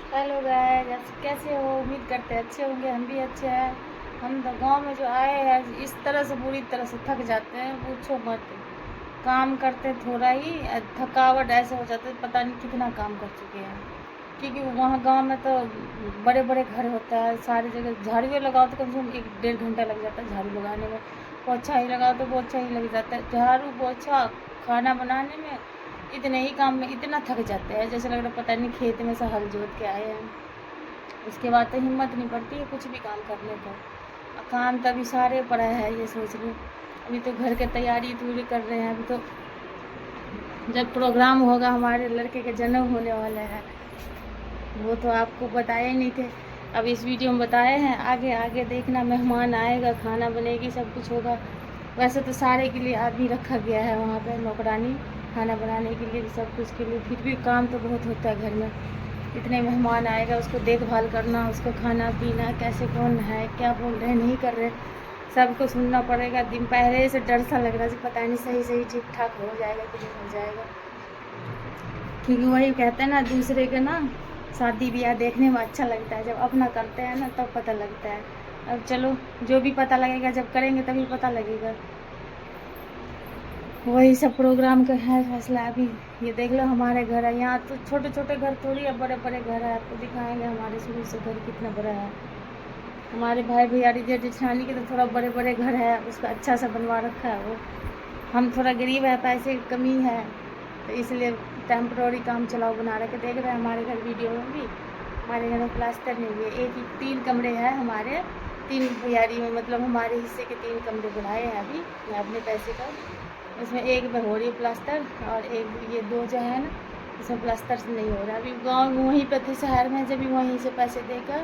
Hello guys, कैसे हो? उम्मीद करते हैं अच्छे होंगे। हम भी अच्छे हैं। हम तो गांव में जो आए हैं इस तरह से बुरी तरह से थक जाते हैं, पूछो मत। काम करते थोड़ा ही थकावट ऐसे हो जाता है, पता नहीं कितना काम कर चुके हैं। क्योंकि वहाँ गांव में तो बड़े बड़े घर होता है, सारी जगह झाड़ू लगाओ तो कम से कम 1-1.5 घंटा लग जाता है झाड़ू लगाने में। पोछा ही लगाओ तो पोछा ही लग जाता है, झाड़ू पोछा खाना बनाने में। इतने ही काम में इतना थक जाते हैं, जैसे लग रहा है पता नहीं खेत में से हल जोत के आए हैं। उसके बाद तो हिम्मत नहीं पड़ती है कुछ भी काम करने को। काम तो अभी सारे पड़ा है, ये सोच लो। अभी तो घर की तैयारी थोड़ी कर रहे हैं। अभी तो जब प्रोग्राम होगा, हमारे लड़के के जन्म होने वाला है, वो तो आपको बताए ही नहीं थे। अब इस वीडियो में बताए हैं, आगे आगे देखना। मेहमान आएगा, खाना बनेगी, सब कुछ होगा। वैसे तो सारे के लिए आदमी रखा गया है वहाँ पे, नौकरानी खाना बनाने के लिए भी, सब कुछ के लिए। फिर भी काम तो बहुत होता है घर में। इतने मेहमान आएगा, उसको देखभाल करना, उसको खाना पीना, कैसे कौन है, क्या बोल रहे हैं, नहीं कर रहे, सबको सुनना पड़ेगा। दिन पहले से डर सा लग रहा है, पता नहीं सही सही ठीक ठाक हो जाएगा कि नहीं हो जाएगा। क्योंकि वही कहते हैं ना, दूसरे के ना शादी ब्याह देखने में अच्छा लगता है, जब अपना करते हैं ना तब पता लगता है। अब चलो, जो भी पता लगेगा, जब करेंगे तभी पता लगेगा। वही सब प्रोग्राम का है फैसला अभी। ये देख लो हमारे घर है, यहाँ तो छोटे छोटे घर थोड़ी है, बड़े बड़े घर है। आपको दिखाएंगे हमारे शुरू से घर कितना बड़ा है। हमारे भाई भैयारी जेठानी के तो थोड़ा बड़े बड़े घर है, उसका अच्छा सा बनवा रखा है वो। हम थोड़ा गरीब है, पैसे की कमी है, तो इसलिए टेम्प्रोरी काम चलाओ बना रखे। देख रहे हैं हमारे घर वीडियो में भी, हमारे घर में प्लास्टर नहीं है। एक ही 3 कमरे हैं हमारे, 3 भैयारी में, मतलब हमारे हिस्से के 3 कमरे बनाए हैं अभी मैं अपने पैसे का। उसमें एक में हो रही है प्लास्टर, और एक ये 2 जो है ना, इसमें प्लास्टर नहीं हो रहा। अभी गाँव में वहीं पे थे शहर में, जब भी वहीं से पैसे देकर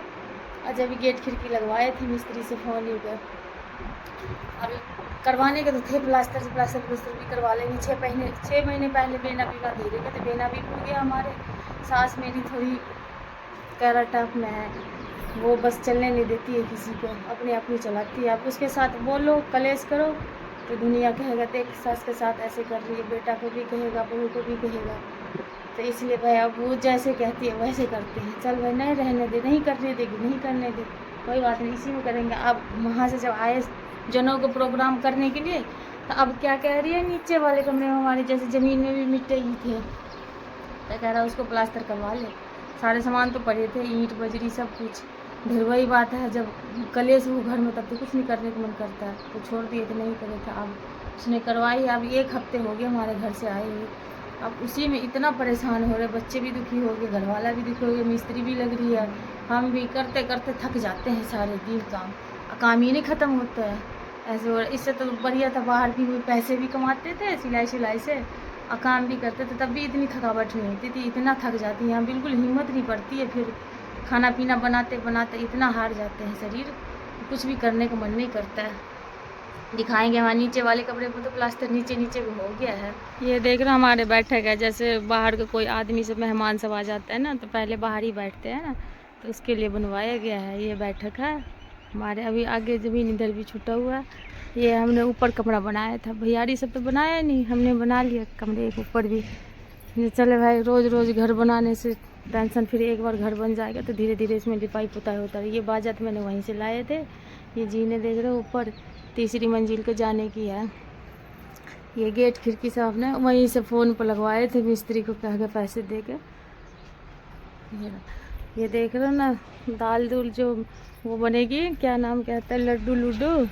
और जब भी गेट खिड़की लगवाए थे मिस्त्री से फ़ोन ही पर। अभी करवाने के तो थे प्लास्टर से, प्लास्टर भी करवा लेंगे। 6 महीने पहले बेना बीमा दे रहे थे, बेना भी भूल गया हमारे। सास मेरी थोड़ी कैरा टाइप में है, वो बस चलने नहीं देती है किसी को, अपने आप ही चलाती है। आप उसके साथ बोलो, कलेश करो तो दुनिया कहेगा देख सास के साथ ऐसे कर रही है, बेटा को भी कहेगा, बहू को भी कहेगा। तो इसलिए भाई अब वो जैसे कहती है वैसे करते हैं। चल भाई, नहीं रहने दे, नहीं करने देगी, नहीं करने दे, कोई बात नहीं, इसी में करेंगे। अब वहाँ से जब आए जनों को प्रोग्राम करने के लिए, तो अब क्या कह रही है, नीचे वाले कमरे में हमारे जैसे ज़मीन में भी मिट्टी ही थे, तो कह रहा उसको प्लास्टर करवा ले। सारे सामान तो पड़े थे, ईंट बजरी सब कुछ। फिर वही बात है, जब कलेश हो घर में तब तो कुछ नहीं करने को मन करता है, तो छोड़ दिए तो नहीं करे थे। अब उसने करवाई। अब 1 हफ्ते हो गए हमारे घर से आए हुए। अब उसी में इतना परेशान हो रहे, बच्चे भी दुखी हो गए, घर वाला भी दुखी हो गया, मिस्त्री भी लग रही है, हम भी करते करते थक जाते हैं सारे दिन। काम ही नहीं ख़त्म होता है ऐसे। और इससे तो बढ़िया था, बाहर भी पैसे भी कमाते थे सिलाई से, और काम भी करते थे, तब भी इतनी थकावट नहीं होती थी। इतना थक जाती है यहाँ, बिल्कुल हिम्मत नहीं पड़ती है। फिर खाना पीना बनाते बनाते इतना हार जाते हैं शरीर, कुछ भी करने का मन नहीं करता है। दिखाएंगे हमारे नीचे वाले कमरे में तो प्लास्टर नीचे नीचे हो गया है। ये देख रहे हमारे बैठक है, जैसे बाहर का कोई आदमी से मेहमान सब आ जाता है ना, तो पहले बाहर ही बैठते हैं ना, तो उसके लिए बनवाया गया है। ये बैठक है हमारे। अभी आगे ज़मीन इधर भी छूटा हुआ है। ये हमने ऊपर कमरा बनाया था, भैयारी सब तो बनाया नहीं, हमने बना लिया कमरे एक ऊपर भी। ये चले भाई, रोज़ रोज़ घर बनाने से टेंशन, फिर एक बार घर बन जाएगा तो धीरे धीरे इसमें लिपाई पुताई होता है। ये बाजा तो मैंने वहीं से लाए थे। ये जीने देख रहे हो ऊपर, 3री मंजिल को जाने की है। ये गेट खिड़की सब अपने वहीं से फ़ोन पर लगवाए थे, मिस्त्री को कह के पैसे दे के। ये देख रहे हो ना, दाल दूल जो वो बनेगी, क्या नाम कहता है, लड्डू लुड्डू,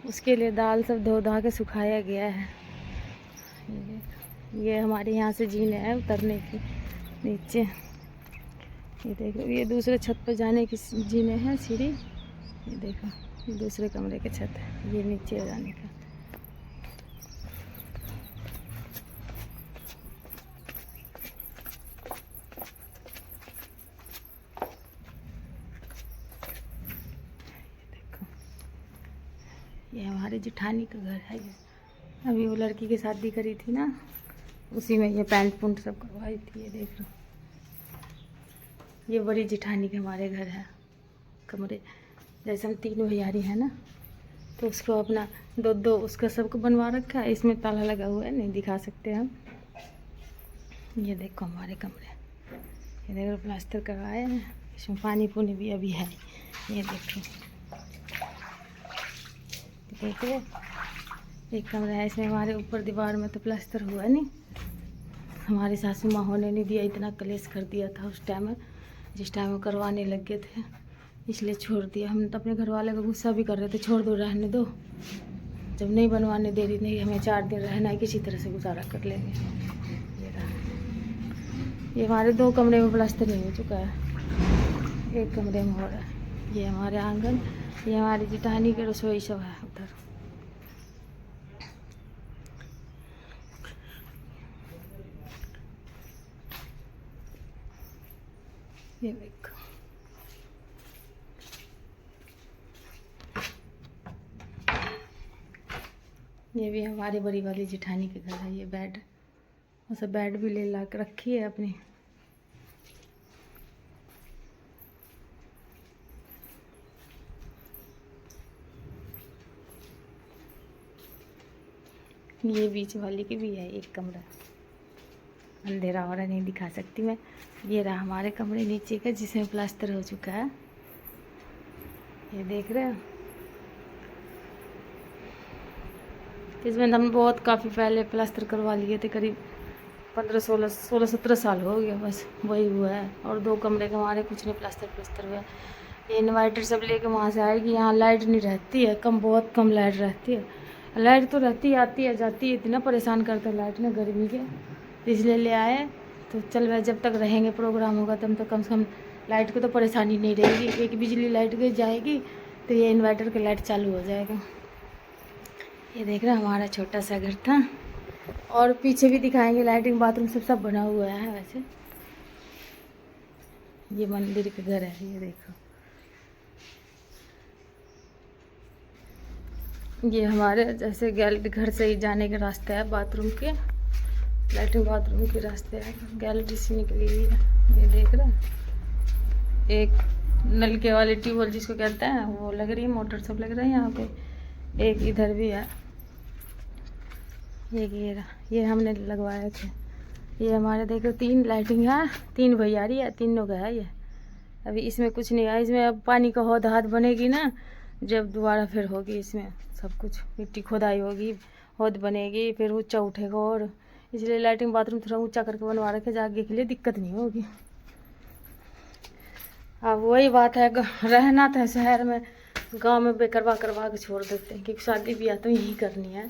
उसके लिए दाल सब धो धा के सुखाया गया है। ये हमारे यहाँ से जीने हैं उतरने की नीचे। ये देखो, ये दूसरे छत पर जाने की जीने हैं सीढ़ी। ये देखो, ये दूसरे कमरे के छत है, ये नीचे जाने का। ये हमारे जेठानी का घर है। ये अभी वो लड़की की शादी करी थी ना, उसी में ये पेंट पुंट सब करवाई थी। ये देख लो, ये बड़ी जेठानी के हमारे घर है कमरे। जैसे हम 3 भैयारी हैं ना, तो उसको अपना 2-2 उसका सबको बनवा रखा है। इसमें ताला लगा हुआ है, नहीं दिखा सकते हम। ये देखो हमारे कमरे, ये देखो प्लास्टर करवाए हैं। इसमें पानी पुनी भी अभी है। ये देखो, देख रहे, एक कमरा है इसमें। हमारे ऊपर दीवार में तो प्लास्टर हुआ नहीं, हमारी सासू माँ होने नहीं दिया, इतना कलेश कर दिया था उस टाइम में, जिस टाइम में करवाने लग गए थे, इसलिए छोड़ दिया। हम तो अपने घर वाले को गुस्सा भी कर रहे थे, छोड़ दो, रहने दो, जब नहीं बनवाने दे रही, नहीं हमें 4 दिन रहना है, किसी तरह से गुजारा कर लेंगे। ये हमारे 2 कमरे में प्लास्टर नहीं हो चुका है, एक कमरे में हो रहा है। ये हमारे आंगन, ये हमारी जिठानी की रसोई सब है उधर। ये देखो, ये भी हमारी बड़ी वाली जिठानी के घर है। ये बेड, उसे बेड भी ले ला के रखी है अपनी। ये बीच वाली की भी है एक कमरा, अंधेरा हो रहा नहीं दिखा सकती मैं। ये रहा हमारे कमरे नीचे का, जिसमें प्लास्टर हो चुका है, ये देख रहे हो। इसमें हम बहुत काफ़ी पहले प्लास्टर करवा लिए थे, करीब 15-16-17 साल हो गया, बस वही हुआ है। और 2 कमरे के हमारे कुछ नहीं प्लास्टर हुआ है। ये इन्वर्टर सब लेके वहाँ से आएगी, यहाँ लाइट नहीं रहती है, बहुत कम लाइट रहती है। लाइट तो रहती है, आती है जाती है, इतना परेशान करता है लाइट ने गर्मी के, इसलिए ले आए। तो चल रहा है, जब तक रहेंगे प्रोग्राम होगा तब तक कम से कम लाइट को तो परेशानी नहीं रहेगी। एक बिजली लाइट गई जाएगी तो ये इन्वर्टर का लाइट चालू हो जाएगा। ये देख रहे हमारा छोटा सा घर था, और पीछे भी दिखाएंगे, लाइटिंग बाथरूम सब बना हुआ है। वैसे ये मंदिर का घर है, ये देखो। ये हमारे जैसे गैलरी, घर से ही जाने के रास्ते है बाथरूम के, लैट्रिन बाथरूम के रास्ते है, गैलरी से निकली हुई है। ये देख रहे हैं, एक नलके वाले ट्यूबवेल जिसको कहते हैं वो लग रही है, मोटर सब लग रहा है यहाँ पे। एक इधर भी है, ये हमने लगवाए थे। ये हमारे देखो 3 लाइटिंग है, 3 भैयारी है, तीनों का है ये। अभी इसमें कुछ नहीं है, इसमें अब पानी का हौद हाथ बनेगी ना, जब दोबारा फिर होगी इसमें सब कुछ, मिट्टी खोदाई होगी, हौद बनेगी, फिर ऊंचा उठेगा। और इसलिए लैट्रिन बाथरूम थोड़ा ऊंचा करके बनवा रखे, जाके के लिए दिक्कत नहीं होगी। अब वही बात है, रहना था शहर में, गांव में बेकरवा करवा के छोड़ देते हैं, क्योंकि शादी ब्याह तो यही करनी है।